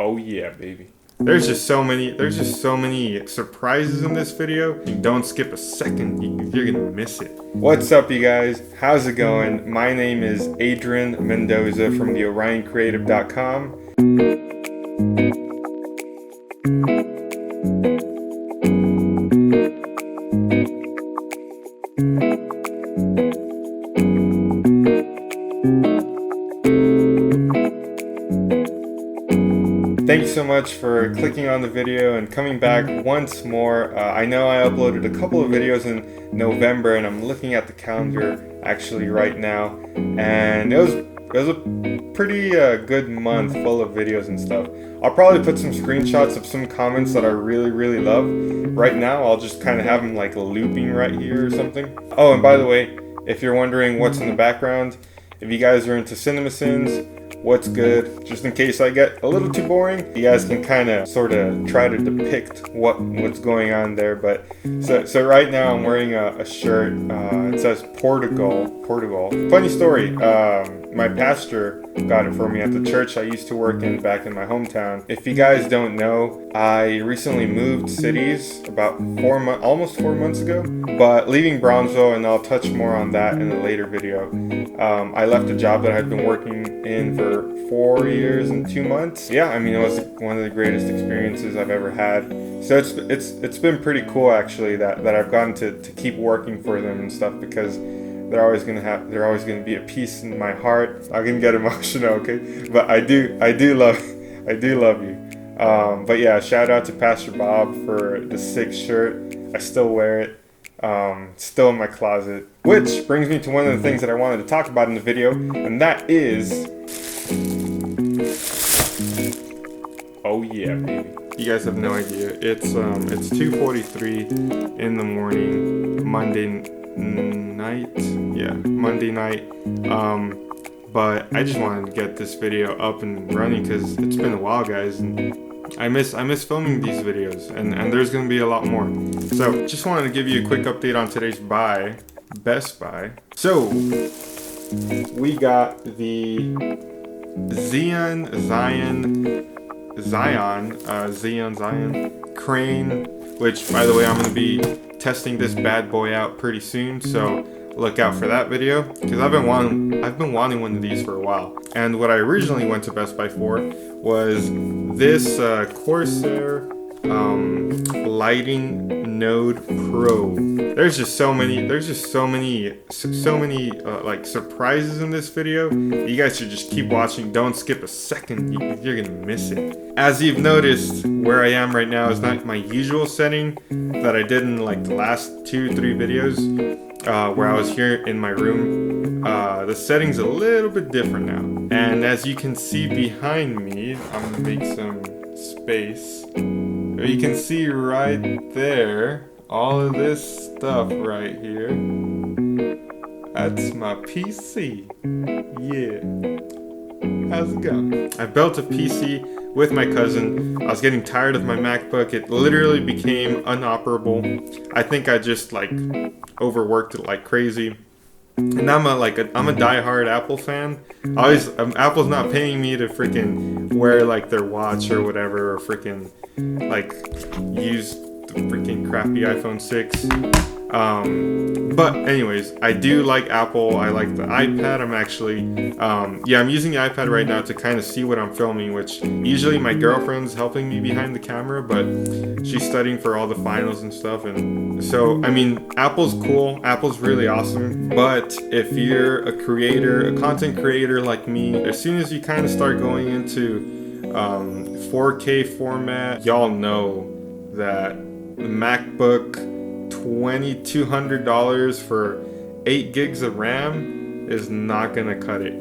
Oh yeah, baby. There's just so many surprises in this video. You don't skip a second, you're gonna miss it. What's up, you guys? How's it going? My name is Adrian Mendoza from the OrionCreative.com. Thank you so much for clicking on the video and coming back once more. I know I uploaded a couple of videos in November, and I'm looking at the calendar actually right now, and it was a pretty good month full of videos and stuff. I'll probably put some screenshots of some comments that I really love. Right now I'll just kind of have them like looping right here or something. Oh, and by the way, if you're wondering what's in the background, if you guys are into CinemaSins, what's good, just in case I get a little too boring, you guys can kind of sort of try to depict what's going on there. But so right now I'm wearing a shirt, it says Portugal. Funny story, my pastor got it for me at the church I used to work in back in my hometown. If you guys don't know, I recently moved cities about almost 4 months ago, but leaving Brownsville, and I'll touch more on that in a later video. I left a job that I'd been working in for 4 years and 2 months. Yeah, I mean, it was one of the greatest experiences I've ever had. So it's been pretty cool actually that I've gotten to keep working for them and stuff, because they're always gonna be a piece in my heart. I'm gonna get emotional, okay? But I do love you. But yeah, shout out to Pastor Bob for the sick shirt. I still wear it. Still in my closet. Which brings me to one of the things that I wanted to talk about in the video, and that is, oh yeah, baby. You guys have no idea. It's 2:43 in the morning, Monday night. Yeah, Monday night. But I just wanted to get this video up and running because it's been a while, guys, and I miss filming these videos, and there's gonna be a lot more. So just wanted to give you a quick update on today's Best Buy. So we got the Zhiyun crane, which, by the way, I'm gonna be testing this bad boy out pretty soon, so look out for that video, because I've been wanting one of these for a while. And what I originally went to Best Buy for was this Corsair lighting Node Pro. There's just so many like surprises in this video. You guys should just keep watching, don't skip a second, you're gonna miss it. As you've noticed, where I am right now is not my usual setting that I did in like the last 2-3 videos, where I was here in my room. The setting's a little bit different now, and as you can see behind me, I'm gonna make some space. You can see right there, all of this stuff right here. That's my PC. Yeah. How's it going? I built a PC with my cousin. I was getting tired of my MacBook. It literally became inoperable. I think I just like overworked it like crazy. And I'm a diehard Apple fan. Apple's not paying me to freaking wear like their watch or whatever, or freaking like use the freaking crappy iPhone 6. But anyways, I do like Apple. I like the iPad. I'm using the iPad right now to kind of see what I'm filming, which usually my girlfriend's helping me behind the camera, but she's studying for all the finals and stuff. And so, I mean, Apple's cool. Apple's really awesome. But if you're a content creator like me, as soon as you kind of start going into 4K format, y'all know that the MacBook $2,200 for 8 gigs of RAM is not gonna cut it.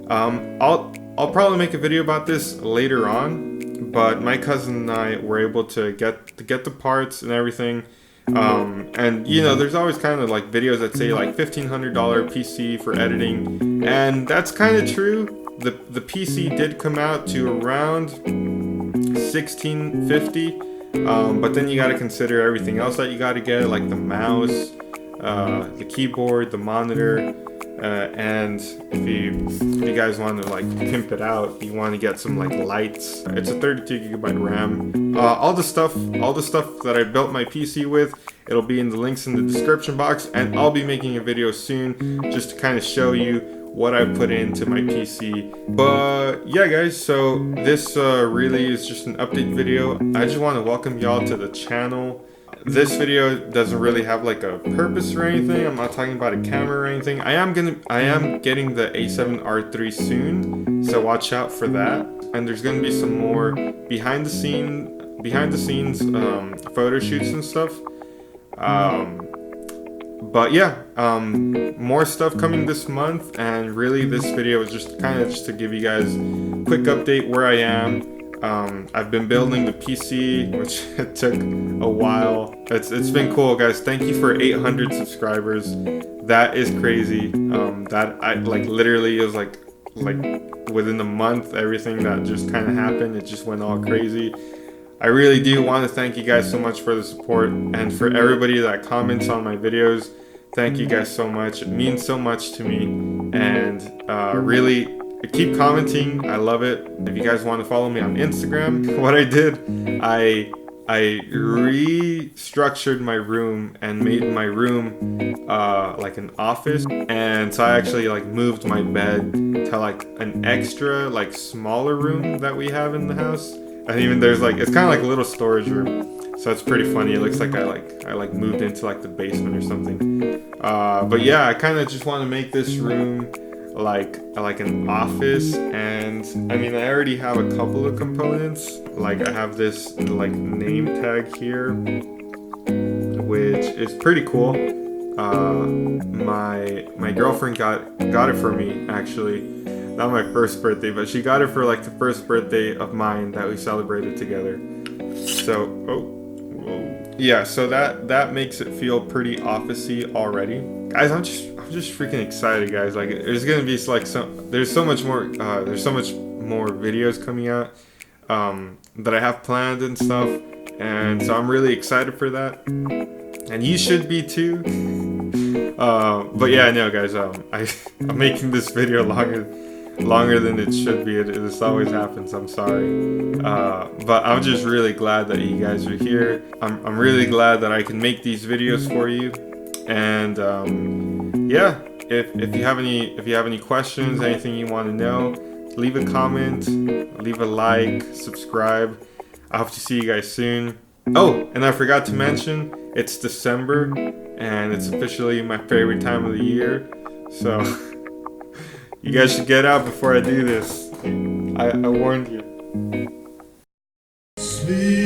I'll probably make a video about this later on, but my cousin and I were able to get the parts and everything. And you know, there's always kind of like videos that say like $1,500 PC for editing, and that's kind of true. The PC did come out to around $1,650. But then you got to consider everything else that you got to get, like the mouse, the keyboard, the monitor, And if you guys want to like pimp it out, you want to get some like lights. It's a 32GB RAM. All the stuff that I built my PC with, it'll be in the links in the description box, and I'll be making a video soon just to kind of show you what I put into my PC. But yeah guys, so this really is just an update video. I just want to welcome y'all to the channel. This video doesn't really have like a purpose or anything. I'm not talking about a camera or anything. I am getting the A7RIII soon, so watch out for that. And there's gonna be some more behind the scenes photo shoots and stuff. But yeah, more stuff coming this month, and really this video is just kind of just to give you guys a quick update where I am. I've been building the PC, which it took a while. It's been cool, guys. Thank you for 800 subscribers. That is crazy. That I like literally it was like within a month, everything that just kind of happened, it just went all crazy. I really do want to thank you guys so much for the support, and for everybody that comments on my videos. Thank you guys so much. It means so much to me, and really keep commenting. I love it. If you guys want to follow me on Instagram, what I did, I restructured my room and made my room like an office, and so I actually like moved my bed to like an extra like smaller room that we have in the house. And even there's like, it's kind of like a little storage room, so it's pretty funny. It looks like I moved into like the basement or something. But yeah, I kind of just want to make this room like an office. And I mean, I already have a couple of components. Like I have this like name tag here, which is pretty cool. My girlfriend got it for me, actually. Not my first birthday, but she got it for like the first birthday of mine that we celebrated together. So yeah, so that makes it feel pretty officey already, guys. I'm just freaking excited, guys. Like there's gonna be like there's so much more videos coming out that I have planned and stuff, and so I'm really excited for that, and you should be too. But yeah, no guys, I'm making this video longer than it should be. This always happens. I'm sorry, but I'm just really glad that you guys are here. I'm really glad that I can make these videos for you. And yeah, if you have any questions, anything you want to know, leave a comment, leave a like, subscribe. I hope to see you guys soon. Oh, and I forgot to mention, it's December, and it's officially my favorite time of the year. So you guys should get out before I do this. I warned you. Sleep.